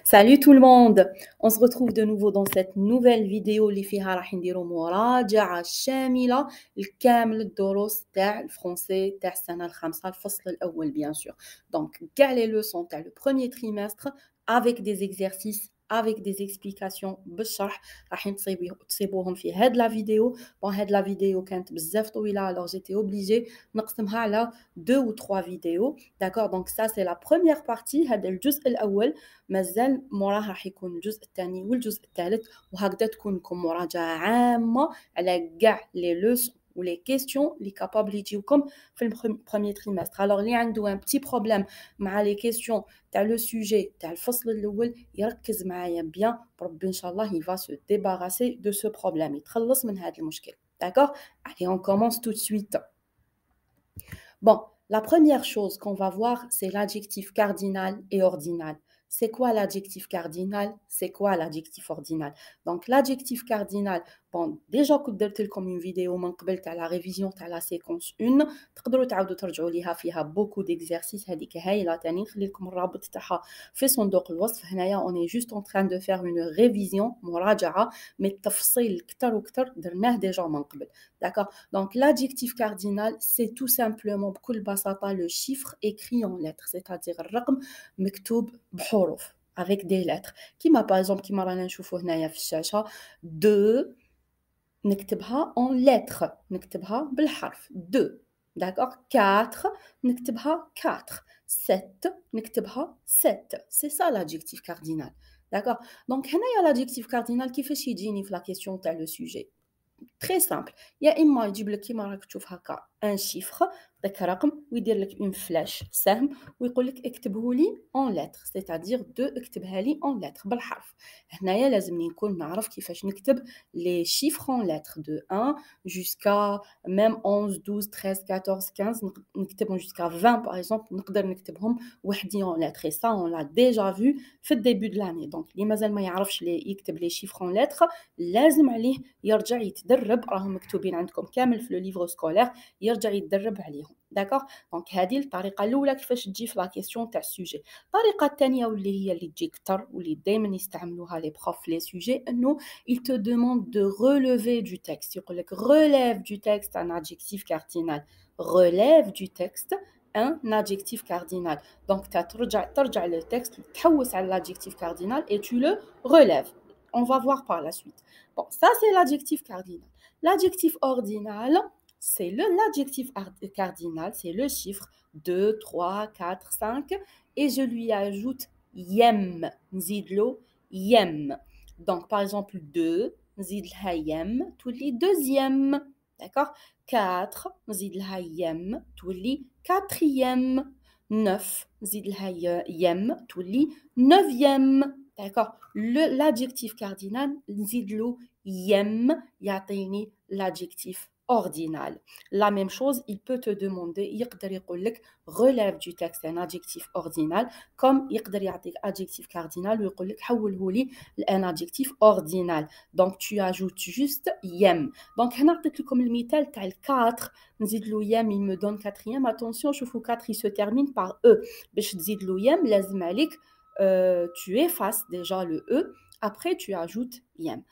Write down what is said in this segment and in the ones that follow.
Salut tout le monde! On se retrouve de nouveau dans cette nouvelle vidéo اللي فيها راح نديرو مراجعة شاملة لكامل الدروس تاع الفرنسي تاع السنة الخامسة الفصل الأول bien sûr. Donc كاع les leçons تاع le premier trimestre avec des exercices avec des explications بالشرح راح تصيبوهم في هاد لا فيديو. بون هاد لا فيديو كانت بزاف طويلة alors j'étais obligée نقسمها على 2 ou 3 vidéos. D'accord? Donc ça c'est la première partie هذا الجزء الأول. مازال موراه راح يكون الجزء الثاني والجزء الثالث وهكذا تكون لكم مراجعة عامة على كاع لي لوسون ولي كيستيون اللي كابابل يجيوكم في البروميير تريمستر. الوغ اللي عنده ان بتي بروبليم مع لي كيستيون تاع لو سوجي تاع الفصل الاول يركز معايا بيان بربي ان شاء الله يفا سو ديباراسي دو سو بروبليم يتخلص من هذا المشكل. D'accord? Allez, on commence tout de suite. Bon, la première chose qu'on va voir, c'est l'adjectif cardinal et ordinal. C'est quoi l'adjectif cardinal? C'est quoi l'adjectif ordinal? Donc, l'adjectif cardinal, bon, déjà que درت لكم une vidéo من قبل تاع la révision تاع la séquence 1 تقدروا تعاودوا ترجعوا ليها فيها beaucoup d'exercices هذيك هايله تاني نخلي لكم الرابط تاعها في صندوق الوصف. هنايا on est juste en train de faire une révision مراجعه mais التفصيل كتر وكتر درناه déjà من قبل. D'accord? Donc l'adjectif cardinal c'est tout simplement بكل بساطه le chiffre écrit en lettres, c'est-à-dire الرقم مكتوب بحروف avec des lettres. كيما par exemple كيما رانا نشوفوا هنايا في الشاشه 2 نكتبها en lettres, نكتبها بالحرف 2. D'accord? 4 نكتبها 4. 7 نكتبها 7. C'est ça l'adjectif cardinal. D'accord? Donc هنايا l'adjectif cardinal كيفاش يجيني في la question تاع le sujet. Très simple. يا إما يجيب لك كيما راك تشوف هكا ان شيفر داك رقم ويدير لك اون فلاش سهم ويقول لك اكتبه لي اون لتر سيتادير دو اكتبها لي اون لتر بالحرف. هنايا لازمني نكون نعرف كيفاش نكتب لي شيفر اون لتر دو 1 جوسكا ميم 11 12 13 14 15 نكتبهم جوسكا 20 باغ اكزومبل نقدر نكتبهم وحدي اون لتر. سا اون لا ديجا فو في الديبي دو لاني. دونك اللي مازال ما يعرفش يكتب لي شيفر اون لتر لازم عليه يرجع يتدرب. راهم مكتوبين عندكم كامل في لو ليفر سكولير يرجع يتدرب عليهم. داكوغ؟ دونك هذه الطريقه الاولى كيفاش تجي في لا كيسيون تاع السوجي. الطريقه الثانيه واللي هي اللي تجي كثر واللي دائما يستعملوها لي بروف لي سوجي انه il te demande de relever du texte. يقول لك relève du texte un adjectif cardinal. relève du texte un adjectif cardinal. Donc ترجع للتكست تحوس على l'adjectif cardinal et tu le relèves. On va voir par la suite. Bon, ça c'est l'adjectif cardinal. L'adjectif ordinal, c'est l'adjectif cardinal, c'est le chiffre 2, 3, 4, 5 et je lui ajoute yem, nzidlo yem. Donc par exemple 2, nzidlha yem, تولي deuxième. D'accord? 4, nzidlha yem, تولي quatrième. 9, nzidlha yem, تولي neuvième. D'accord? L'adjectif cardinal, nzidlo yem, يعطيني l'adjectif ordinal. La même chose, il peut te demander, يقدر يقول لك relève du texte un adjectif ordinal, comme يقدر يعطيك adjectif cardinal ويقول لك حوله لي un adjectif ordinal. Donc tu ajoutes juste yem. Donc هنا عطيت لكم المثال تاع 4 نزيد له yem, il me donne quatrième. Attention, شوفوا 4 il se termine par e. باش تزيد له yem لازم عليك tu effaces déjà le e, après tu ajoutes yem.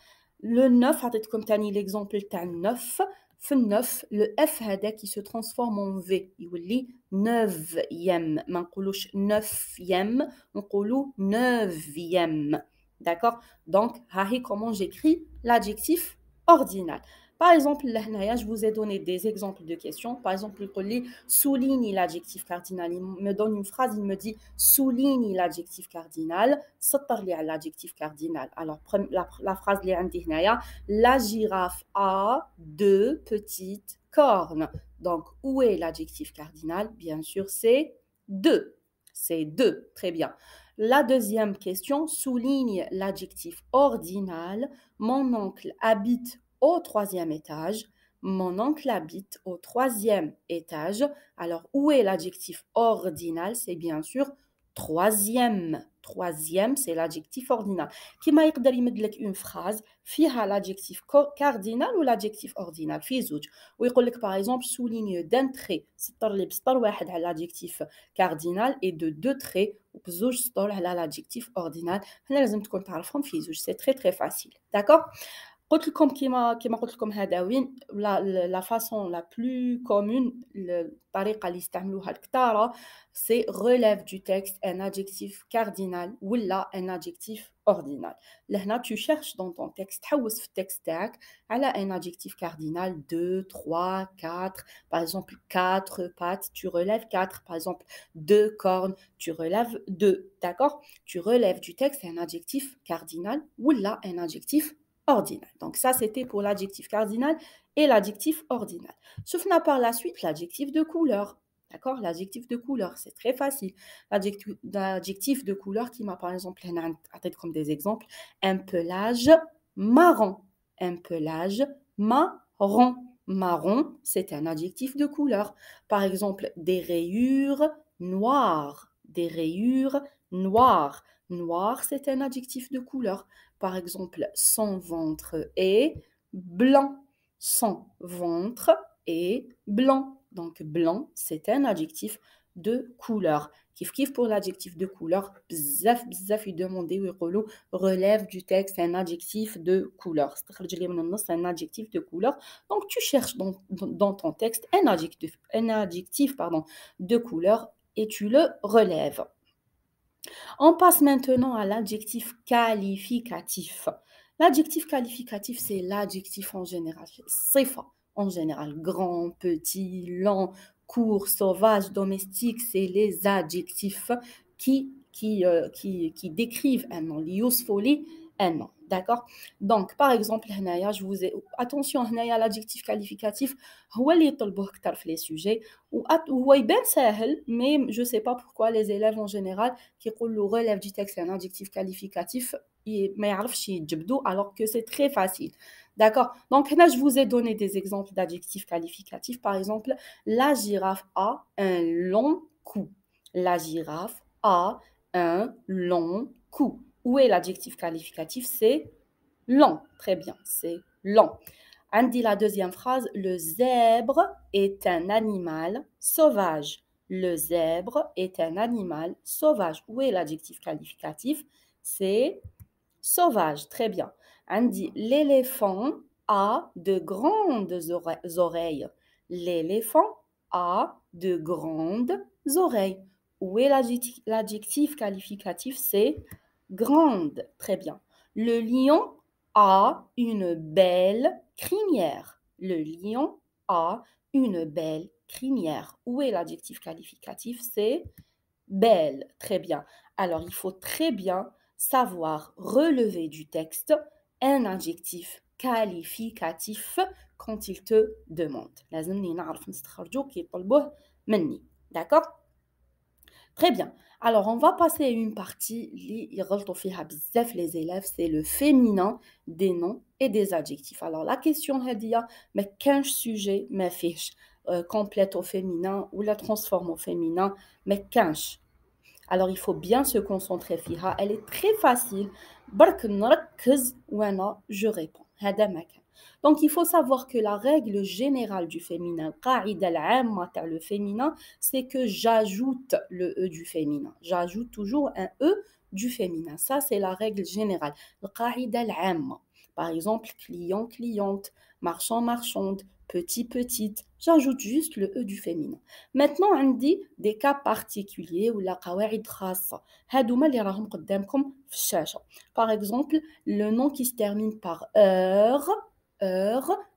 Le 9 عطيتكم تاني l'exemple تاع 9. في النف le F هذا qui se transforme en V يولي 9e. ما نقولوش 9e نقولوا 9e. D'accord? Donc ها هي comment j'écris l'adjectif ordinal. Par exemple, là, je vous ai donné des exemples de questions. Par exemple, يقول لي souligne l'adjectif cardinal. Il me donne une phrase, il me dit souligne l'adjectif cardinal. سطر لي على l'adjectif cardinal. Alors, la phrase اللي عندي هنايا la girafe a 2 petites cornes. Donc, où est l'adjectif cardinal? Bien sûr, c'est 2. C'est 2. Très bien. La deuxième question, souligne l'adjectif ordinal. Mon oncle habite au 3e étage. Mon oncle habite au 3e étage. Alors, où est l'adjectif ordinal? C'est bien sûr troisième c'est l'adjectif ordinal. كيما يقدر يمد لك une phrase فيها l'adjectif cardinal ou l'adjectif ordinal في زوج ويقول لك par exemple souligne d'un trait سطر لي بسطر واحد على l'adjectif cardinal et de deux traits وبزوج سطور على l'adjectif ordinal. هنا لازم تكون تعرفهم في زوج. C'est très très facile. D'accord. قلت لكم كيما قلت لكم هذا وين لا فاسون لا بلو كومون الطريقه اللي يستعملوها الكثاره سي relève du texte un adjectif cardinal ولا un adjectif ordinal. لهنا tu cherches dans ton texte تحوس في التكست تاعك على un adjectif cardinal 2 3 4 par exemple 4 pattes tu relèves 4 par exemple 2 cornes tu relèves 2. D'accord. Tu relèves du texte un adjectif cardinal ولا un adjectif ordinal. Donc ça, c'était pour l'adjectif cardinal et l'adjectif ordinal. Sauf par la suite l'adjectif de couleur. D'accord. L'adjectif de couleur, c'est très facile. L'adjectif de couleur qui m'a par exemple, comme des exemples, un pelage marron. Un pelage marron. Marron, c'est un adjectif de couleur. Par exemple, des rayures noires. Des rayures noires. Noir, c'est un adjectif de couleur. Par exemple, son ventre est blanc. Son ventre est blanc. Donc, blanc, c'est un adjectif de couleur. Kif pour l'adjectif de couleur, bzaf يدمندوا ويقولوا relève du texte un adjectif de couleur. C'est un adjectif de couleur. Donc, tu cherches dans ton texte un adjectif de couleur et tu le relèves. On passe maintenant à l'adjectif qualificatif. L'adjectif qualificatif, c'est l'adjectif en général. Sifa en général. Grand, petit, lent, court, sauvage, domestique, c'est les adjectifs qui décrivent un nom. Usefully, un nom. D'accord. Donc, par exemple, attention, l'adjectif qualificatif, هو اللي يطلبوه أكثر في les sujets. وهو يبان سهل, mais je ne sais pas pourquoi les élèves en général qui relève du texte un adjectif qualificatif, ما يعرفش يتجبدوا, alors que c'est très facile. D'accord. Donc là, je vous ai donné des exemples d'adjectifs qualificatifs. Par exemple, la girafe a un long cou. La girafe a un long cou. Où est l'adjectif qualificatif? C'est lent. Très bien, c'est lent. On dit la deuxième phrase, le zèbre est un animal sauvage. Le zèbre est un animal sauvage. Où est l'adjectif qualificatif? C'est sauvage. Très bien. On dit l'éléphant a de grandes oreilles. L'éléphant a de grandes oreilles. Où est l'adjectif qualificatif? C'est grande. Très bien. Le lion a une belle crinière. Le lion a une belle crinière. Où est l'adjectif qualificatif? C'est belle. Très bien. Alors, il faut très bien savoir relever du texte un adjectif qualificatif quand il te demande. D'accord? Très bien. Alors, on va passer à une partie les élèves, c'est le féminin des noms et des adjectifs. Alors, la question est mais qu'un sujet me fiche complète au féminin ou la transforme au féminin, mais qu'un. Alors, il faut bien se concentrer fiha. Elle est très facile. برك نركز وانا je réponds. هذا ما كان. Donc, il faut savoir que la règle générale du féminin, القاعدة العامة تاع le féminin, c'est que j'ajoute le E du féminin. J'ajoute toujours un E du féminin. Ça, c'est la règle générale. القاعدة العامة. Par exemple, client, cliente, marchand, marchande, petit, petite. J'ajoute juste le E du féminin. Maintenant, on dit des cas particuliers ou la قواعد خاصة. هادوما اللي راهم قدامكم في الشاشة. Par exemple, le nom qui se termine par heure,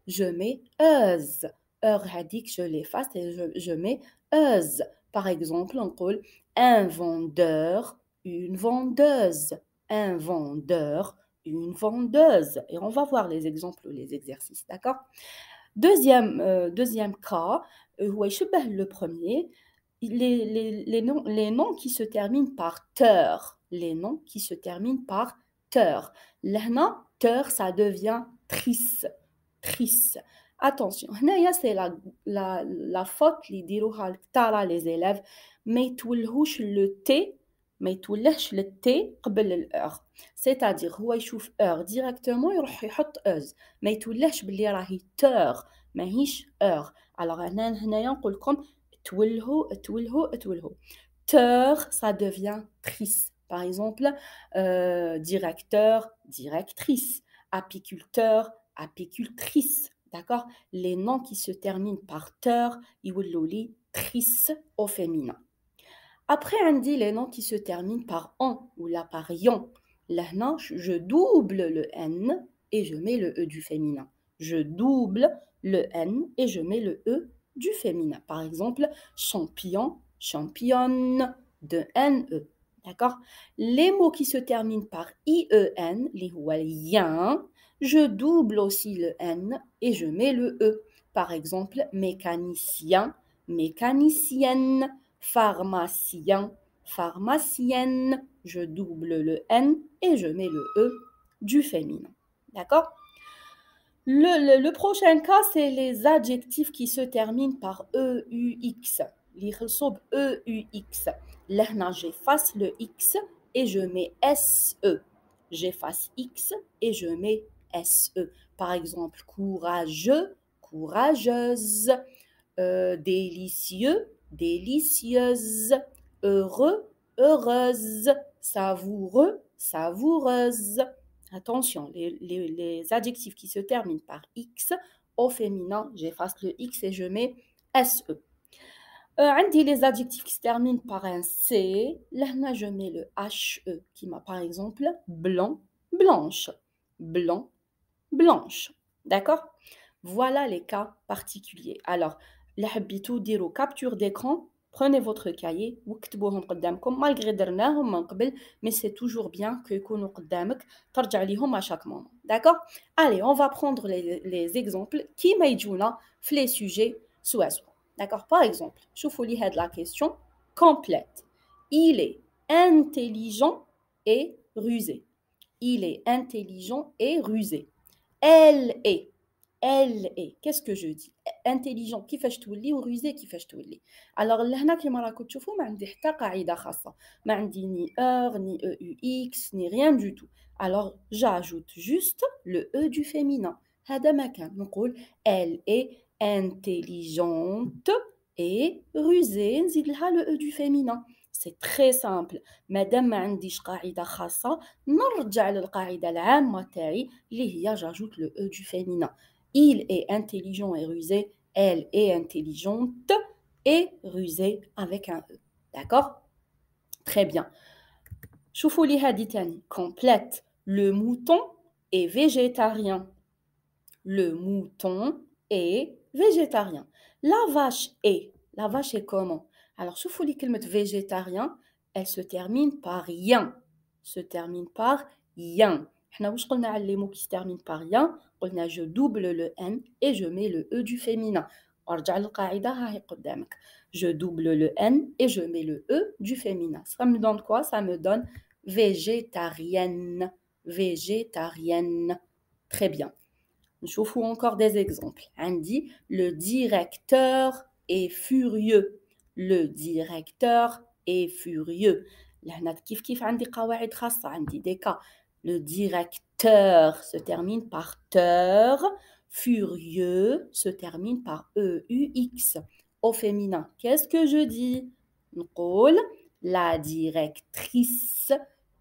je mets euse. Heure هذيك je l'efface et je mets euse. Par exemple, on dit un vendeur, une vendeuse. Un vendeur, une vendeuse. Et on va voir les exemples ou les exercices, d'accord? Deuxième cas, le premier, les noms qui se terminent par teur. Les noms qui se terminent par teur. Là, teur, ça devient tris. Tris. Attention, c'est la faute les élèves, mais le T ما يتولهش للتي قبل الأغ. c'est-à-dire هو يشوف أغ ديريكتومون يروح يحط أز، ما يتولهش باللي راهي تور ماهيش أغ. alors هنايا نقول لكم تولهوا. Teur, ça devient trice. Par exemple, directeur, directrice, apiculteur, apicultrice. D'accord? Les noms qui se terminent par teur, ils vont trice au féminin. Après, on dit les noms qui se terminent par en ou là par yon. Là, je double le n et je mets le e du féminin. Je double le n et je mets le e du féminin. Par exemple, champion, championne, de n-e. D'accord? Les mots qui se terminent par ien, les yen, je double aussi le n et je mets le e. Par exemple, mécanicien, mécanicienne, pharmacien, pharmacienne, je double le N et je mets le E du féminin. D'accord? Le prochain cas, c'est les adjectifs qui se terminent par EUX. EUX. Là, j'efface le X et je mets SE. J'efface X et je mets SE. Par exemple, courageux, courageuse, délicieux, délicieuse, heureux, heureuse, savoureux, savoureuse. Attention, les adjectifs qui se terminent par X, au féminin, j'efface le X et je mets SE. عندي les adjectifs qui se terminent par un C, là je mets le HE, qui m'a par exemple blanc, blanche, blanc, blanche. D'accord? Voilà les cas particuliers. Alors, اللي حبيتو ديروا capture d'écran, prenez votre cahier واكتبوهم قدامكم malgré درناهم من قبل, mais c'est toujours bien que يكونوا قدامك ترجع ليهم à chaque moment. D'accord? Allez, on va prendre les exemples qui يجونا في les sujets سوا. D'accord? Par exemple, شوفوا لي هاد la question complète. Il est intelligent et rusé. Il est intelligent et rusé. Elle est. Elle est. Qu'est-ce que je dis? Intelligent كيفاش تولي ورusé كيفاش تولي. Alors لهنا كيما راكم تشوفوا ما عندي حتى قاعدة خاصة. ما عندي ni heure, ni EUX, ni rien du tout. Alors j'ajoute juste le E du féminin. هذا ما كان. نقول elle est intelligente et rusée. نزيد لها le E du féminin. C'est très simple. مادام ما عنديش قاعدة خاصة نرجع للقاعدة العامة تاعي اللي هي j'ajoute le E du féminin. Il est intelligent et rusé. Elle est intelligente et rusée avec un E. D'accord? Très bien. شوفوا لي هذه تاني. Complète. Le mouton est végétarien. Le mouton est végétarien. La vache est. La vache est comment? Alors, شوفوا لي كلمة végétarien, elle se termine par yen. Se termine par yen. احنا واش قلنا على les mots qui se terminent par yen? قلنا je double le n et je mets le e du féminin. ارجع للقاعدة هاي قدامك. Je double le n et je mets le e du féminin. Ça me donne quoi? Ça me donne végétarienne. Végétarienne. Très bien. Je vous encore des exemples. On dit le directeur est furieux. Le directeur est furieux. Là, كيف عندي قواعد خاصة, عندي des cas. Le directeur se termine par teur. Furieux se termine par EUX. Au féminin, qu'est-ce que je dis? نقول la directrice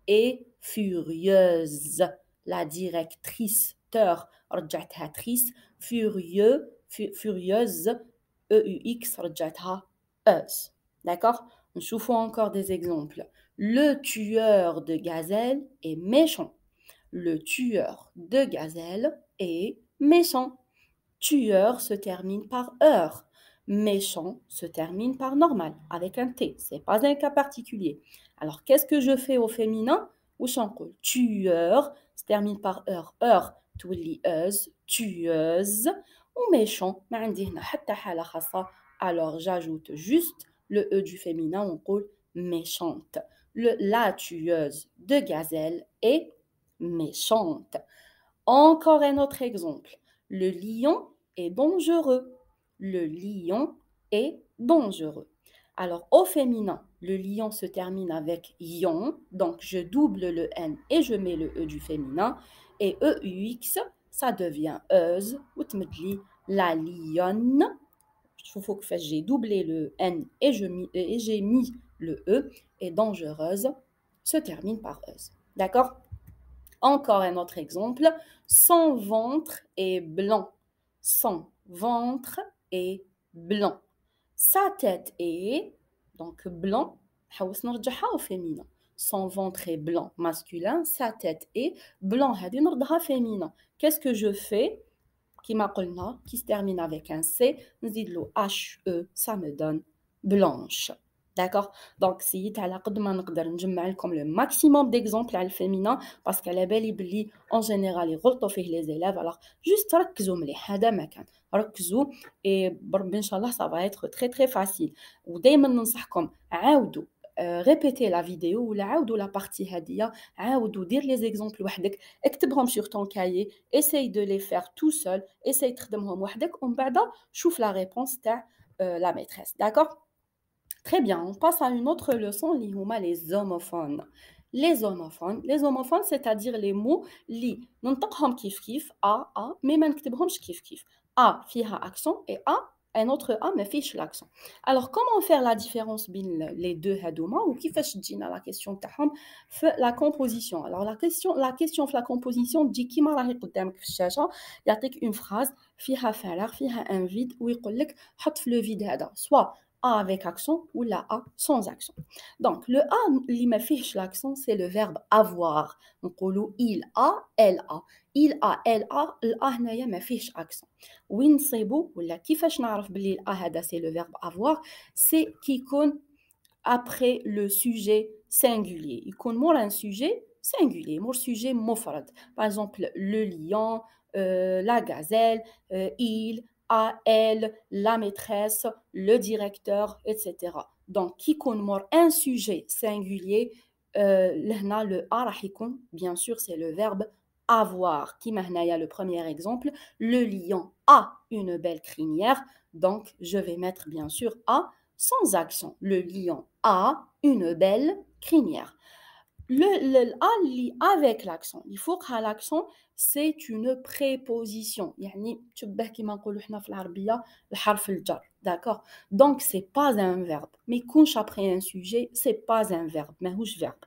est furieuse. La directrice, teur, رجعتها trice, furieux, furieuse, EUX, رجعتها euse. D'accord? نشوفوا encore des exemples. Le tueur de gazelle est méchant. Le tueur de gazelle est méchant. Tueur se termine par heure. Méchant se termine par normal, avec un T. Ce n'est pas un cas particulier. Alors, qu'est-ce que je fais au féminin? Tueur se termine par heure. Heure, tueuse, tueuse. Ou méchant, alors j'ajoute juste le E du féminin, on dit méchante. La tueuse de gazelle est méchante. Encore un autre exemple. Le lion est dangereux. Le lion est dangereux. Alors, au féminin, le lion se termine avec ion, donc je double le N et je mets le E du féminin. Et EUX, ça devient euse, ou tmedli, la lionne. Il faut que j'ai doublé le N et j'ai mis le E. Et dangereuse se termine par euse. D'accord? Encore un autre exemple. Son ventre est blanc. Son ventre est blanc. Sa tête est, donc blanc, حوس نرجعها au féminin. Son ventre est blanc masculin, sa tête est blanc هذه نردها féminin. Qu'est-ce que je fais كيما قلنا qui se termine avec un C, نزيد له HE, ça me donne blanche. D'accord? Donc, si على قد ما نقدر نجمع لكم le maximum d'exemples على الفيمينا parce qu'على بالي بلي en général يغلطوا فيه les élèves. Alors, juste ركزوا مليح هذا ما كان. ركزوا et بربي ان شاء الله ça va être très très facile. ودائما ننصحكم عاودوا répétez la vidéo ولا عاودوا la partie هذه عاودوا دير les exemples وحدك اكتبهم sur ton cahier essaye de les faire tout seul essaye تخدمهم وحدك ومن بعد شوف la réponse تاع la maîtresse. D'accord? Très bien, on passe à une autre leçon, les homophones. Les homophones, c'est-à-dire les mots li ننطقهم كيف كيف a, mais ما نكتبهمش كيف كيف. A فيها accent et A, un autre A ما فيش l'accent. Alors, comment faire la différence بين les deux هادوما وكيفاش تجينا la question تاعهم في la composition. Alors, la question في la composition تجي كيما راهي قدامك في الشاشة يعطيك une phrase فيها فراغ فيها un vide ويقول لك حط في le vide هذا soit A avec accent ou la A sans accent. Donc, le A, li fiche l'accent, c'est le verbe avoir. Donc, il a, elle a. Il a, elle a, l'A هنايا ما فيهش accent. وين نصيبو ولا كيفاش نعرف بلي الأ هذا c'est le verbe avoir, c'est كيكون après le sujet singulier. يكون مور un sujet singulier, مور sujet مفرد. Par exemple, le lion, la gazelle, il, à elle, la maîtresse, le directeur, etc. Donc, qui connaît un sujet singulier, le a راح يكون, bien sûr, c'est le verbe avoir. Qui هنايا le premier exemple, le lion a une belle crinière, donc je vais mettre bien sûr a sans accent. Le lion a une belle crinière. Le A avec l'accent, il faut que l'accent c'est une préposition. يعني تشبه كما نقولوا حنا في العربية الحرف الجر. D'accord? Donc c'est pas un verbe. Mais يكونش après un sujet, c'est pas un verbe. ماهوش verbe.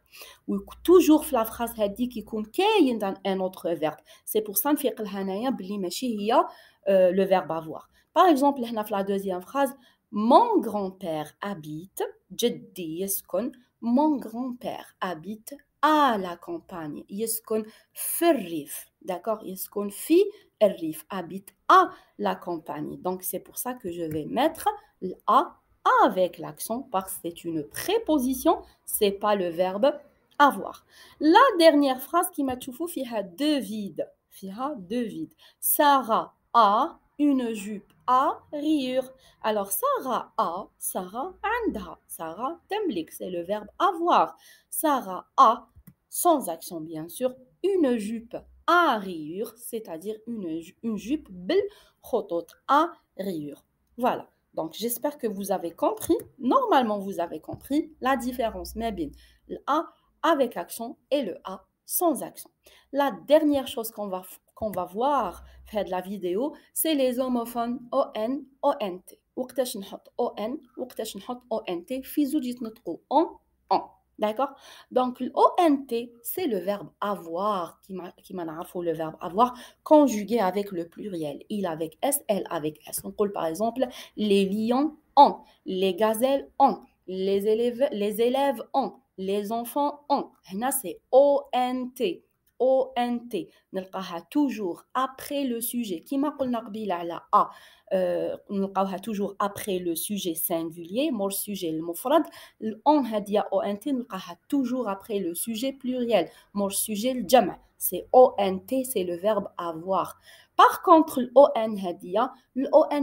و toujours في la phrase هذيك يكون كاين un autre verbe. C'est pour ça نفيق لها هنايا بلي ماشي هي le verbe avoir. Par exemple هنا في la deuxième phrase, mon grand-père habite, جدي يسكن. Mon grand-père habite à la campagne. يسكن في الريف. D'accord? يسكن في الريف. Habite à la campagne. Donc, c'est pour ça que je vais mettre A avec l'accent parce que c'est une préposition. C'est pas le verbe avoir. La dernière phrase qui m'a tchoufou, fiha deux vides. Fiha deux vides. Sarah a une jupe à rire. Alors, Sarah a, Sarah عندها. Sarah تملك, c'est le verbe avoir. Sarah a, sans accent bien sûr, une jupe à rire, c'est-à-dire une jupe بالخطوط à rire. Voilà. Donc, j'espère que vous avez compris. Normalement, vous avez compris la différence. Mais bien, le A avec accent et le A sans accent. La dernière chose qu'on va voir faire de la vidéo, c'est les homophones ON, ONT. وقتاش نحط ON وقتاش نحط ONT في زوج يتنطقوا on. D'accord? Donc, l'ONT, c'est le verbe avoir, qui m'a le verbe avoir, conjugué avec le pluriel. Il avec S, elle avec S. On parle par exemple, les lions ont, les gazelles ont, les élèves ont, les enfants ont. Là, c'est ONT. ONT. نلقاها toujours après le sujet. كما قلنا قبيله على A. نلقاوها toujours après le sujet singulier, مور sujet المفرد. الأون هادية ONT نلقاها toujours après le sujet pluriel, مور sujet الجمع. C'est ONT, c'est le verbe avoir. Par contre, الON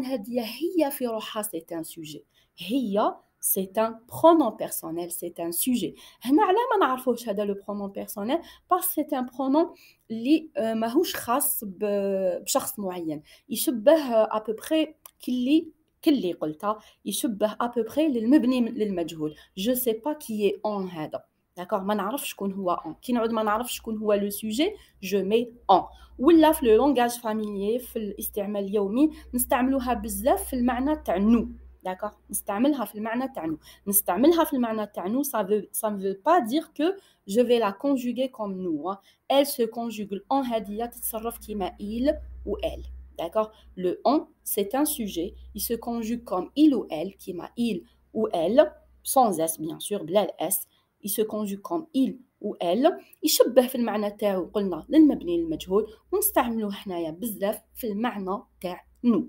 هادية هي في روحها c'est un sujet. هي c'est un pronom personnel, c'est un sujet. هنا على ما نعرفوش هذا le pronom personnel parce que c'est un pronom اللي ماهوش خاص بشخص معين. يشبه à peu près كلي كاللي قلتها يشبه à peu près للمبني للمجهول. Je sais pas qui est en هذا. D'accord, ما نعرفش شكون هو en. كي نعود ما نعرفش شكون هو le sujet, je mets en. ولا في le langage familier في الاستعمال اليومي نستعملوها بزاف في المعنى تاع nous. D'accord, نستعملها في المعنى تاع nous. نستعملها في المعنى تاع nous, ça ne veut pas dire que je vais la conjuguer comme nous. Hein. Elle se conjugue en هادية تتصرف كيما il ou elle. D'accord, le on, c'est un sujet. Il se conjugue comme il ou elle, كيما il ou elle, sans s bien sûr, بلا s. Il se conjugue comme il ou elle. يشبه في المعنى تاعو قلنا للمبني للمجهول ونستعملوه حنايا بزاف في المعنى تاع nous.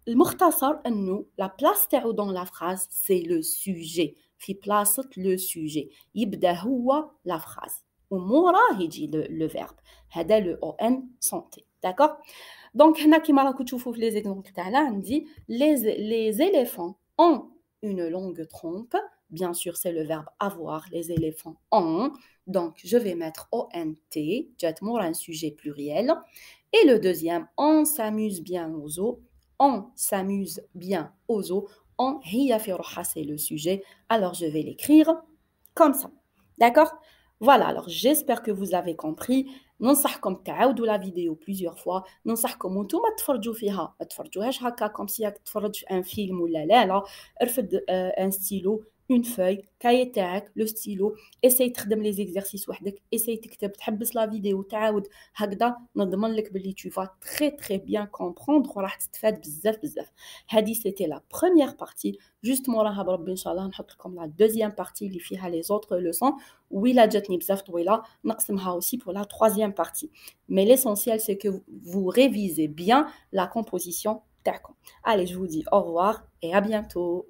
المختصر انه لا بلاس تاعو دون لا فراز سي لو سوجي في بلاصه لو سوجي يبدا هو لا فراز وموراه يجي لو فيرب هذا لو او ان سونتي داكوغ دونك هنا كيما راكم تشوفوا في لي زيكزامبل تاعنا عندي les éléphants ont une longue trompe. Bien sûr, c'est le verbe avoir. Les éléphants ont. Donc, je vais mettre ONT, جات مورا un sujet pluriel. Et le deuxième, on s'amuse bien aux eaux. On s'amuse bien aux eaux. On هي في روحها, c'est le sujet. Alors, je vais l'écrire comme ça. D'accord? Voilà, alors j'espère que vous avez compris. ننصحكم تعاودوا la vidéo plusieurs fois. ننصحكم وانتوما تفرجوا فيها ما تفرجوهاش هكا كوم سي راك تتفرج في ان فيلم ولا لا. ارفد ان ستيلو اون فeuille كاي تاعك لو ستيلو اساي تخدم لي زيكزارسيس وحدك اساي تكتب تحبس لا فيديو تعاود هكذا نضمن لك بلي tu vas très très bien comprendre وراح تستفاد بزاف بزاف. هذه c'était la première partie. juste موراها بربي ان شاء الله نحط لكم la deuxième partie اللي فيها les autres leçons. وإلا جاتني بزاف طويله نقسمها aussi pour la troisième partie. Mais l'essentiel c'est que vous révisez bien la composition تاعكم. Allez, je vous dis au revoir et à bientôt.